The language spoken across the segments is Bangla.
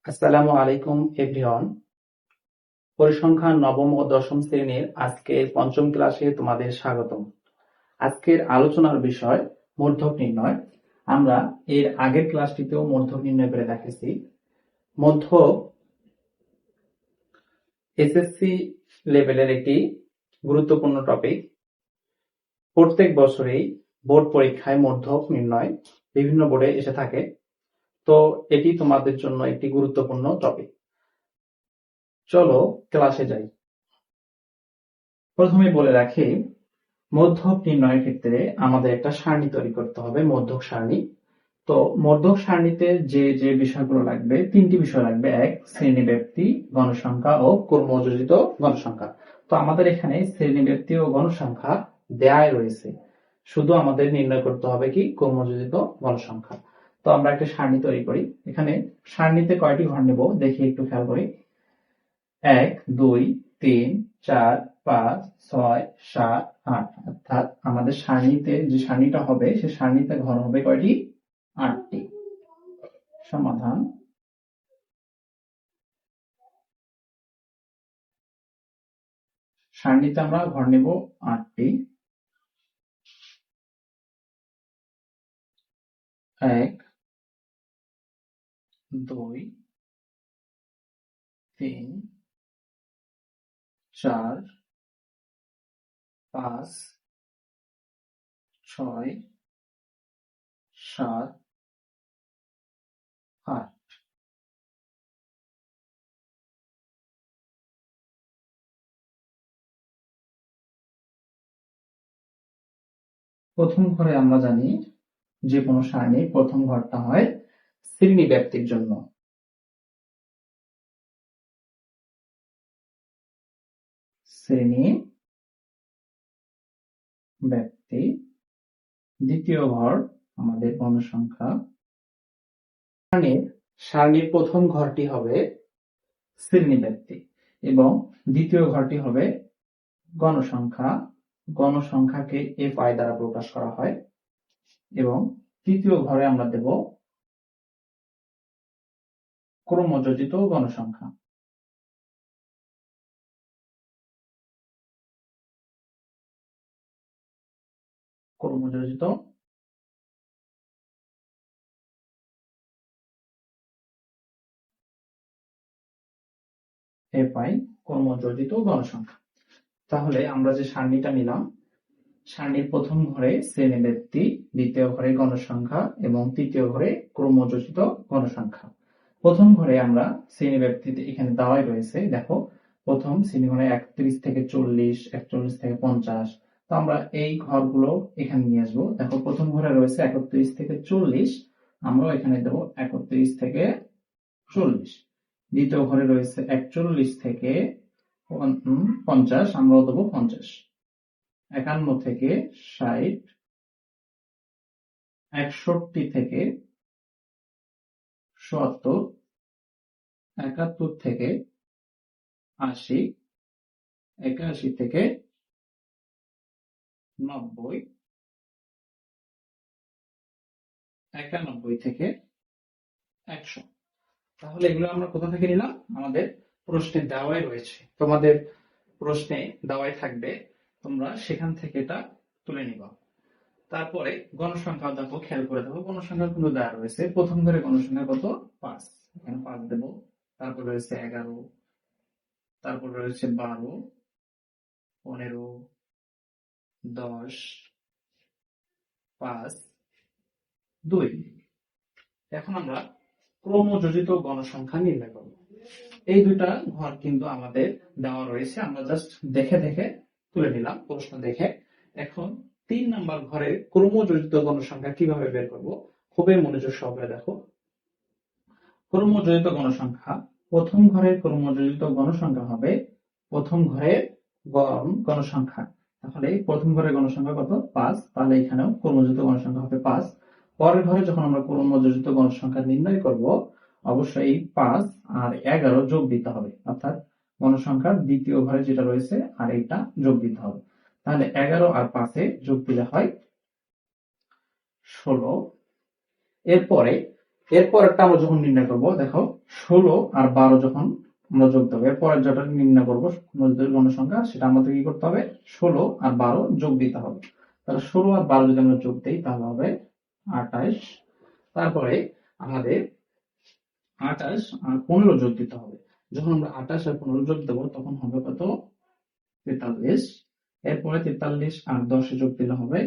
আসসালামু আলাইকুম এভরিওয়ান। পরিসংখ্যান নবম ও দশম শ্রেণীর আজকের পঞ্চম ক্লাসে তোমাদের স্বাগতম। আজকের আলোচনার বিষয় মূর্ধক নির্ণয়। আমরা এর আগের ক্লাসটিতেও মূর্ধক নির্ণয় করে দেখেছি। মূর্ধক এসএসসি লেভেলের একটি গুরুত্বপূর্ণ টপিক। প্রত্যেক বছরেই বোর্ড পরীক্ষায় মূর্ধক নির্ণয় বিভিন্ন বোর্ডে এসে থাকে, তো এটি তোমাদের জন্য একটি গুরুত্বপূর্ণ টপিক। চলো ক্লাসে যাই। প্রথমে বলে রাখি, মূর্ধক নির্ণয়ের ক্ষেত্রে আমাদের একটা সারণী তৈরি করতে হবে, মূর্ধক সারণী। তো মূর্ধক সারণীতে যে যে বিষয়গুলো লাগবে, তিনটি বিষয় লাগবে: এক, শ্রেণীব্যাপ্তি, গণসংখ্যা ও ক্রমযোজিত গণসংখ্যা। তো আমাদের এখানে শ্রেণীব্যাপ্তি ও গণসংখ্যা দেয়াই রয়েছে, শুধু আমাদের নির্ণয় করতে হবে কি ক্রমযোজিত গণসংখ্যা। তো আমরা একটা সারণী তৈরি করি। এখানে সারণীতে কয়টি ঘর নেব দেখি, একটু খেয়াল করি। 1, 2, 3, 4, 5, 6, 7, 8। অর্থাৎ আমাদের সারণীতে যে সারণীটা হবে সে সারণীতে ঘর হবে কয়টি? 8টি। সমাধান: সারণীতে আমরা ঘর নেব 8টি। 1, 2, 3, 4, 5, 6, 7, 8। প্রথম ঘরে আমরা জানি যে কোনো সারণীর প্রথম ঘরটা হয় শ্রেণী ব্যাপ্তির জন্য। শ্রেণী ব্যাপ্তি। দ্বিতীয় ঘর আমাদের গণসংখ্যা। সারণীর প্রথম ঘরটি হবে শ্রেণীব্যাপ্তি এবং দ্বিতীয় ঘরটি হবে গণসংখ্যা। গণসংখ্যাকে FI দ্বারা প্রকাশ করা হয় এবং তৃতীয় ঘরে আমরা দেব ক্রমযোজিত গণসংখ্যা। ক্রমযোজিত FI, ক্রমযোজিত গণসংখ্যা। তাহলে আমরা যে সারণীটা নিলাম, সারণীর প্রথম ঘরে শ্রেণীব্যাপ্তি, দ্বিতীয় ঘরে গণসংখ্যা এবং তৃতীয় ঘরে ক্রমযোজিত গণসংখ্যা। প্রথম ঘরে আমরা শ্রেণীব্যাপ্তিতে এখানে দেওয়াই রয়েছে, দেখো প্রথম শ্রেণী ঘরে 31 থেকে 40, 41 থেকে 50। তো আমরা এই ঘরগুলো এখানে নিয়ে আসবো। দেখো প্রথম ঘরে রয়েছে 31 থেকে 40, আমরা এখানে দেবো 31 থেকে 40। দ্বিতীয় ঘরে রয়েছে 41 থেকে 50, আমরাও দেবো 50। 51 থেকে 60, 61 থেকে 70, 71 থেকে 80, 81 থেকে 90, 91 থেকে 100। তাহলে এগুলো আমরা কোথা থেকে নিলাম? আমাদের প্রশ্নে দেওয়াই রয়েছে, তোমাদের প্রশ্নে দেওয়াই থাকবে, তোমরা সেখান থেকে এটা তুলে নিবা। তারপরে গণসংখ্যা দেখো, খেয়াল করে দেখো, গণসংখ্যা কিন্তু দেওয়া রয়েছে। প্রথম ঘরে গণসংখ্যা কত? 5, এখানে 5 দেব। তারপর রয়েছে 11, তারপর রয়েছে 12, 15, 10, 5, 2। এখন আমরা ক্রমযোজিত গণসংখ্যা নির্ণয় করব। এই দুইটা ঘর কিন্তু আমাদের দেওয়া রয়েছে, আমরা জাস্ট দেখে দেখে তুলে নিলাম প্রশ্ন দেখে। এখন 3 নাম্বার ঘরে ক্রমযোজিত গণসংখ্যা কিভাবে বের করব, খুবই মনোযোগ সহকারে দেখো। ক্রমযোজিত গণসংখ্যা, প্রথম ঘরের ক্রমযোজিত গণসংখ্যা হবে প্রথম ঘরের গণসংখ্যা। তাহলে প্রথম ঘরের গণসংখ্যা কত? 5, তাহলে এখানেও ক্রমযোজিত গণসংখ্যা হবে 5। পরের ঘরে যখন আমরা ক্রমযোজিত গণসংখ্যা নির্ণয় করব, অবশ্যই 5 আর 11 যোগ দিতে হবে, অর্থাৎ গণসংখ্যার দ্বিতীয় ঘরে যেটা রয়েছে আর এটা যোগ দিতে হবে। তাহলে 11 আর 5 যোগ দিলে হয় 16। এরপরে এরপর একটা আমরা যখন নির্ণয় করব, দেখো 16 আর 12 যখন আমরা যোগ দেবো, এরপর যেটা নির্ণয় করবো মধ্যক গণসংখ্যা, সেটা আমাদের কি করতে হবে, 16 আর 12 যোগ দিতে হবে। তাহলে 16 আর 12 যদি আমরা যোগ দিই তাহলে হবে 28। তারপরে আমাদের 28 আর 15 যোগ দিতে হবে। যখন আমরা 28 আর 15 যোগ দেবো তখন হবে কত, 43। এরপরে 43 আর 10 যোগ দিলে হবে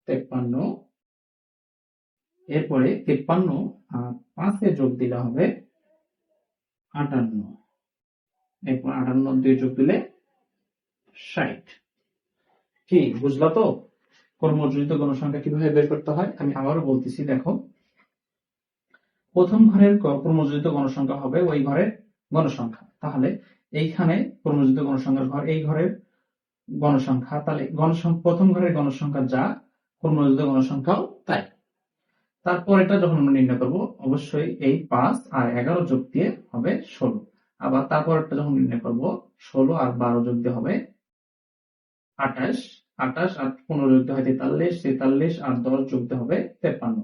53। এরপরে 53 আর 5 যোগ দিলে হবে 58। এরপর 58 2 যোগ দিলে 60। কি বুঝলা তো কর্মযোজিত গণসংখ্যা কিভাবে বের করতে হয়? আমি আবারও বলতেছি, দেখো প্রথম ঘরের কর্মযোজিত গণসংখ্যা হবে ওই ঘরের গণসংখ্যা। তাহলে এইখানে কর্মযোজিত গণসংখ্যার ঘর, এই ঘরের গণসংখ্যা, তাহলে প্রথম ঘরের গণসংখ্যা যা, কর্মযোজিত গণসংখ্যাও তাই। তারপর এটা যখন আমরা নির্ণয় করবো, অবশ্যই এই 5 আর 11 যোগ দিয়ে হবে 16। আবার তারপর একটা যখন নির্ণয় করবো, 16 আর 12 যোগ দিয়ে হবে 28। 28 আর 15 যোগ দিয়ে হয় 43। 43 আর 10 যোগ দিয়ে হবে 53।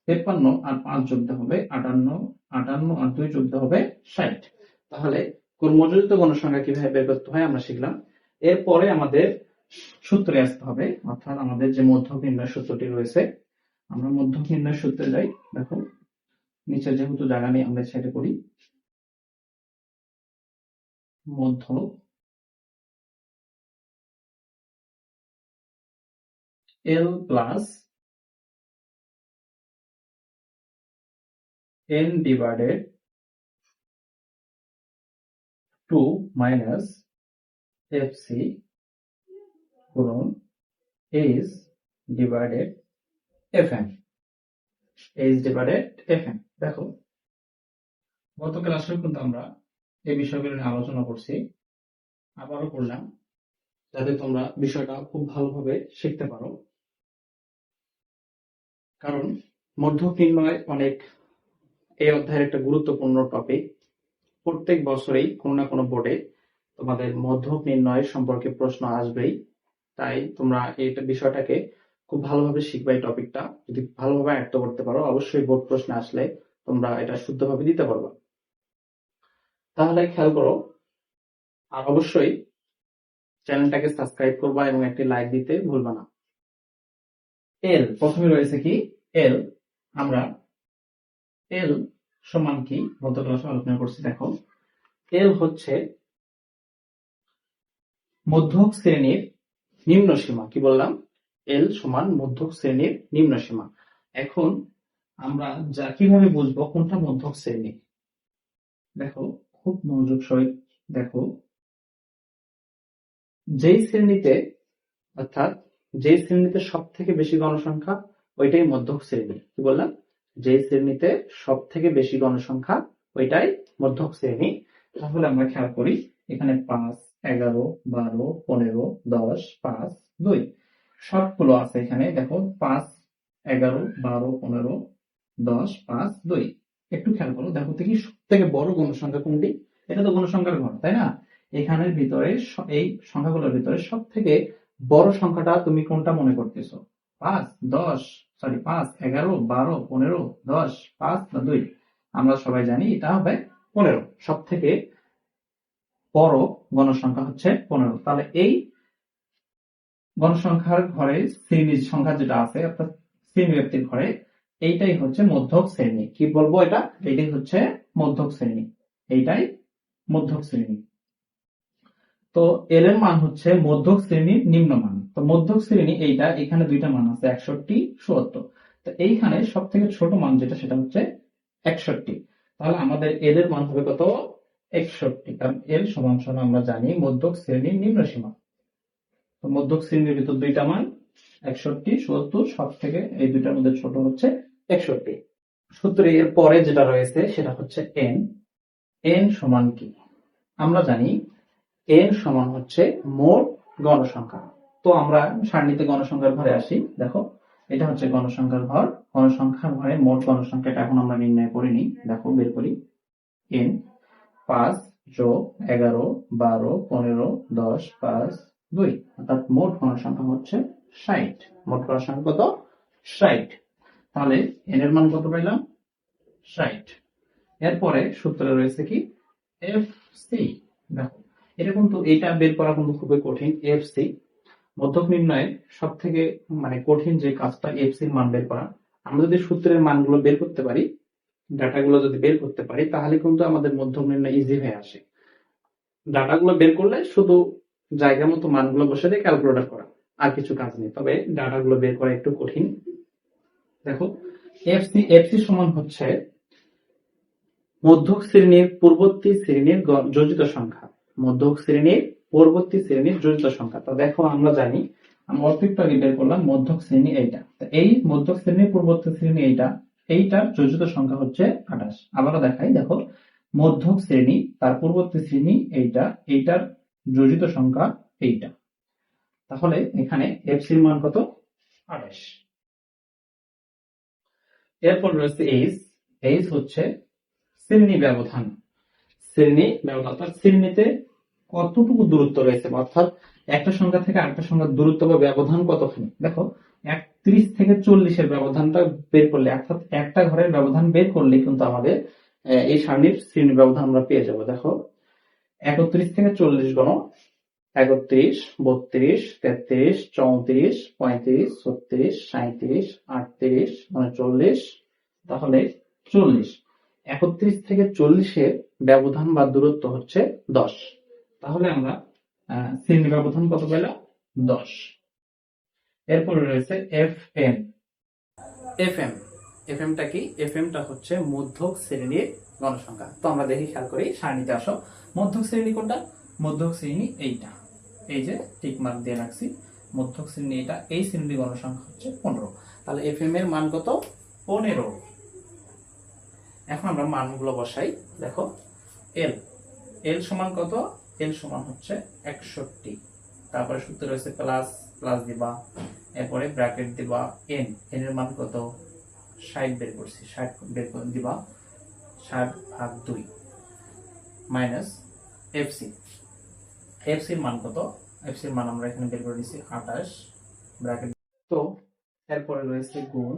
53 আর 5 যোগ দিয়ে হবে 58। 58 আর 2 যোগ দিয়ে হবে 60। তাহলে কর্মযোজিত গণসংখ্যা কিভাবে বের করতে হয় আমরা শিখলাম। এরপরে আমাদের সূত্রে আসতে হবে, অর্থাৎ আমাদের যে মধ্যক নির্ণয় সূত্রটি রয়েছে, আমরা মধ্যক নির্ণয় সূত্রে যাই। দেখো নিচে যেহেতু জায়গা নেই আমরা সেটা করি। মধ্যক L plus n divided 2 minus fc গুণন h divided fn। h divided fn। দেখো গত ক্লাসেও কিন্তু আমরা এই বিষয়গুলো নিয়ে আলোচনা করছি, আবারও করলাম যাতে তোমরা বিষয়টা খুব ভালোভাবে শিখতে পারো। কারণ মধ্যক নির্ণয় অনেক এই অধ্যায়ের একটা গুরুত্বপূর্ণ টপিক। প্রত্যেক বছরেই কোনো না কোনো বোর্ডে তোমাদের মধ্যক নির্ণয় সম্পর্কে প্রশ্ন আসবেই। তাই তোমরা এই বিষয়টাকে খুব ভালোভাবে শিখবে। এই টপিকটা যদি ভালোভাবে আয়ত্ত করতে পারো, অবশ্যই বোর্ড প্রশ্ন আসলে তোমরা এটা শুদ্ধভাবে দিতে পারবে। তাহলে খেয়াল করো, আর অবশ্যই চ্যানেলটাকে সাবস্ক্রাইব করবা এবং একটি লাইক দিতে ভুলবা না। এল প্রথমে রয়েছে কি, এল। আমরা এল সমান কি গত ক্লাসে আলোচনা করছি। দেখো এল হচ্ছে মধ্যক শ্রেণীর নিম্ন সীমা। কি বললাম, এল সমান মধ্যক শ্রেণীর নিম্ন সীমা। এখন আমরা যা কিভাবে বুঝবো কোনটা মধ্যক শ্রেণী, দেখো খুব মনোযোগ সহিত দেখো। যেই শ্রেণীতে, অর্থাৎ যে শ্রেণীতে সব থেকে বেশি গণসংখ্যা ওইটাই মধ্যক শ্রেণী। কি বললাম, যে শ্রেণীতে সব থেকে বেশি গণসংখ্যা ওইটাই মধ্যক শ্রেণী। তাহলে আমরা খেয়াল করি, এখানে 5, 11, 12, 15, 10, 5, 2 সবগুলো আছে এখানে। দেখো 5, 11, 12, 15, 10, 5, 2। একটু খেয়াল করো, দেখো দেখি সব থেকে বড় গণসংখ্যা কোনটি। এটা তো গণসংখ্যার ঘর, তাই না? এখানের ভিতরে এই সংখ্যাগুলোর ভিতরে সব থেকে বড় সংখ্যাটা তুমি কোনটা মনে করতেছো? 5, 10, 5, 11, 12, 15, 10, 5 না 2? আমরা সবাই জানি এটা হবে 15। সব থেকে বড় গণসংখ্যা হচ্ছে 15। তাহলে এই গণসংখ্যার ঘরে শ্রেণীর সংখ্যা যেটা আছে, অর্থাৎ শ্রেণী ব্যক্তির ঘরে, এইটাই হচ্ছে মধ্যক শ্রেণী। কি বলবো, এইটাই হচ্ছে মধ্যক শ্রেণী। এইটাই মধ্যক শ্রেণী। তো এল এর মান হচ্ছে মধ্যক শ্রেণীর নিম্ন মান। তো মধ্যক শ্রেণী এইটা, এখানে দুইটা মান আছে 61, 77। তো এইখানে সব থেকে ছোট মান যেটা, সেটা হচ্ছে 61। তাহলে আমাদের এল এর মান হবে কত, 61। কারণ এল সমান সমান আমরা জানি মধ্যক শ্রেণীর নিম্ন সীমা। তো মধ্যক শ্রেণীর ভিতর দুইটা মান 61, 77, সব থেকে এই দুইটার মধ্যে ছোট হচ্ছে 61। সূত্রে এর পরে যেটা রয়েছে সেটা হচ্ছে এন। এন সমান কি আমরা জানি, এন সমান হচ্ছে মোট গণসংখ্যা। তো আমরা সারণীতে গণসংখ্যার ঘরে আসি। দেখো এটা হচ্ছে গণসংখ্যার ঘর। গণসংখ্যার ঘরে মোট গণসংখ্যাটা এখন আমরা নির্ণয় করে নিই। দেখো বের করি, এন 5 যোগ 11, 12, 15, 10, 5, 2, অর্থাৎ মোট গণসংখ্যা হচ্ছে 60। মোট গণসংখ্যা কত, 60। তাহলে এন এর মান কত পাইলাম, 60। এরপরে সূত্রে রয়েছে কি এফ সি। দেখো এটা কিন্তু এটা বের করা কিন্তু খুবই কঠিন। এফ সি মধ্যক নির্ণয়ে সব থেকে মানে কঠিন যে কাজটা এফ সির মান বের করা। আমরা যদি সূত্রের মানগুলো বের করতে পারি, ডাটাগুলো যদি বের করতে পারি, তাহলে কিন্তু আমাদের মধ্যক নির্ণয় ইজি হয়ে আসে। ডাটাগুলো বের করলে শুধু জায়গা মতো মানগুলো বসে দিয়ে ক্যালকুলেটর করা, আর কিছু কাজ নেই। তবে ডাটাগুলো বের করা একটু কঠিন। দেখো এফসি সমান হচ্ছে মধ্যক শ্রেণীর পূর্ববর্তী শ্রেণীর যোজিত সংখ্যা। মধ্যক শ্রেণীর পূর্ববর্তী শ্রেণীর যোজিত সংখ্যা। তো দেখো আমরা জানি, আমরা অতিরিক্ত আগে বের করলাম মধ্যক শ্রেণী এইটা। এই মধ্যক শ্রেণীর পূর্ববর্তী শ্রেণী এইটা, এইটার যোজিত সংখ্যা হচ্ছে 28। আবারও দেখাই, দেখো মধ্যক শ্রেণী তার পূর্ববর্তী শ্রেণী এইটা, এইটার যোজিত সংখ্যা এইটা। তাহলে এখানে এফসির মান কত? 28। এরপর রয়েছে এইচ। এইচ হচ্ছে শ্রেণী ব্যবধান। শ্রেণী ব্যবধান অর্থাৎ শ্রেণীতে কতটুকু দূরত্ব রয়েছে, অর্থাৎ একটা সংখ্যা থেকে আরেকটা সংখ্যার দূরত্ব বা ব্যবধান কতখানি। দেখো 31 থেকে 40 এর ব্যবধানটা বের করলে, অর্থাৎ একটা ঘরের ব্যবধান বের করলে কিন্তু আমাদের এই সারণীর শ্রেণী ব্যবধান আমরা পেয়ে যাব। দেখো 31 থেকে 40 গণ 31, 32, 33, 34, 35, 36, 37, 38, 39, তাহলে 40। 31 থেকে 40 এর ব্যবধান বা দূরত্ব হচ্ছে 10। তাহলে আমরা শ্রেণী ব্যবধান কত পেলাম? 10। এরপরে রয়েছে এফ এম। এফএম এফএমটা কি? এফএমটা হচ্ছে মধ্যক শ্রেণীর গণসংখ্যা। তো আমরা দেখি, খেয়াল করি, সারণীতে আসো। মধ্যক শ্রেণী কোনটা? মধ্যক শ্রেণী এইটা, এই যে টিক মার্ক দিয়ে রাখছি। মধ্যক শ্রেণী এটা, এই শ্রেণীর গণসংখ্যা হচ্ছে 15। তাহলে এফএম এর মান কত? 15। এখন আমরা মানগুলো বসাই। দেখো এল, এল সমান কত? এল সমান হচ্ছে 61। তারপরে সূত্র রয়েছে প্লাস, প্লাস দিবা, এরপরে ব্র্যাকেট দিবা এন, এন এর মান কত? 60 বের করছি, 60 বের করে দিবা 60/2 মাইনাস এফসি। এফসির মান কত? এফসির মান আমরা এখানে বের করে নিছি 28 ব্র্যাকেট। তো এরপরে রয়েছে গুণ,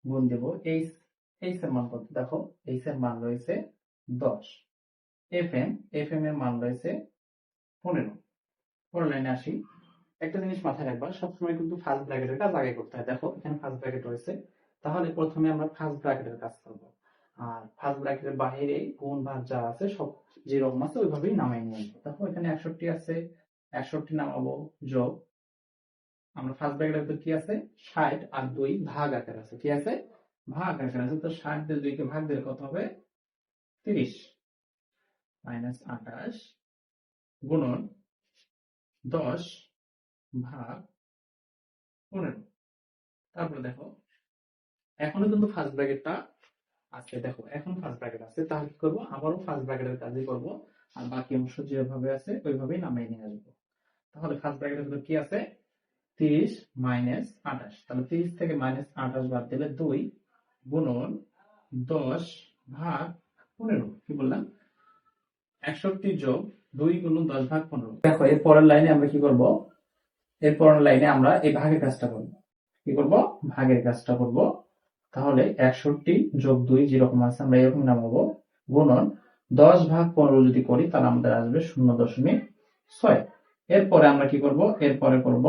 গুণ দেব এইচ। এইচ এর মান কত? দেখো এইচ এর মান রয়েছে 10। এফএম, এফএম এর মান রয়েছে 15। পরের লাইনে আসি। একটা জিনিস মাথায় রাখবা, সবসময় কিন্তু ফার্স্ট ব্র্যাকেটের কাজ আগে করতে হয়। দেখো এখানে ফার্স্ট ব্র্যাকেট রয়েছে, তাহলে প্রথমে আমরা ফার্স্ট ব্র্যাকেটের কাজ করব। আর ফার্স্ট ব্র্যাকেটের বাইরে গুণ ভাগ যা আছে সব যেরকম আছে ওইভাবেই নামাই নিয়ে আসবো। দেখো এখানে 61 আছে, 61 নামাবো, যোগ, আমরা ফার্স্ট ব্র্যাকেটের ভিতর কি আছে? 60 আর 2 ভাগ আকার আছে। কি আছে? ভাগ আকার আছে। তো 60 দিয়ে 2 কে ভাগ দিলে কত হবে? 30 মাইনাস 28 গুণন 10 ভাগ 15। তারপরে দেখো এখনো কিন্তু ফার্স্ট ব্র্যাকেটটা আছে। দেখো এখন ফার্স্ট ব্র্যাকেট আছে, তাহলে কি করবো? আবারও ফার্স্ট ব্র্যাকেটের কাজই করব, আর বাকি অংশ যেভাবে আছে ওইভাবেই নামিয়ে নিয়ে আসবো। তাহলে ফার্স্ট ব্র্যাকেটের ভিতর কি আছে? 30 মাইনাস 28। তাহলে 30 থেকে মাইনাস 28 বাদ দিলে 2 গুণন 10 ভাগ 15। কি বললাম? 61 যোগ 2 গুণন 10 ভাগ 15। দেখো এর পরের লাইনে আমরা কি করব? এর পরের লাইনে আমরা এই ভাগের কাজটা করব। কি করব? ভাগের কাজটা করব। তাহলে 61 যোগ 2 যেরকম আছে আমরা এরকম নামাবো, গুণন 10 ভাগ 15 যদি করি তাহলে আমাদের আসবে 0.6। এরপরে আমরা কি করব? এরপরে করব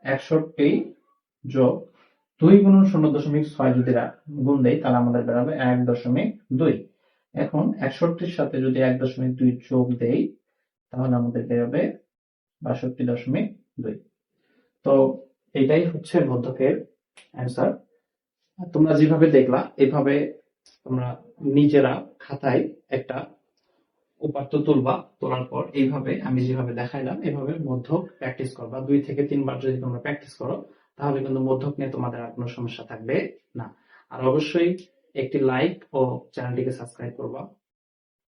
61 যোগ 2 গুণন 0.6 যদি গুণ দেই তাহলে আমাদের বেরোবে 1.2। এখন 61-র সাথে যদি 1.2 যোগ দেই তাহলে আমাদের বেরোবে 62.2। তো এটাই হচ্ছে মধ্যকের অ্যান্সার। তোমরা যেভাবে দেখলা এভাবে তোমরা নিজেরা খাতায় একটা উপাত্ত তুলবা, তোলার পর এইভাবে আমি যেভাবে দেখাইলাম এভাবে মধ্যক প্র্যাকটিস করবা। 2 থেকে 3 বার যদি তোমরা প্র্যাকটিস করো তাহলে কিন্তু মধ্যক নিয়ে তোমাদের আর কোনো সমস্যা থাকবে না। আর অবশ্যই একটি লাইক ও চ্যানেলটিকে সাবস্ক্রাইব করবা।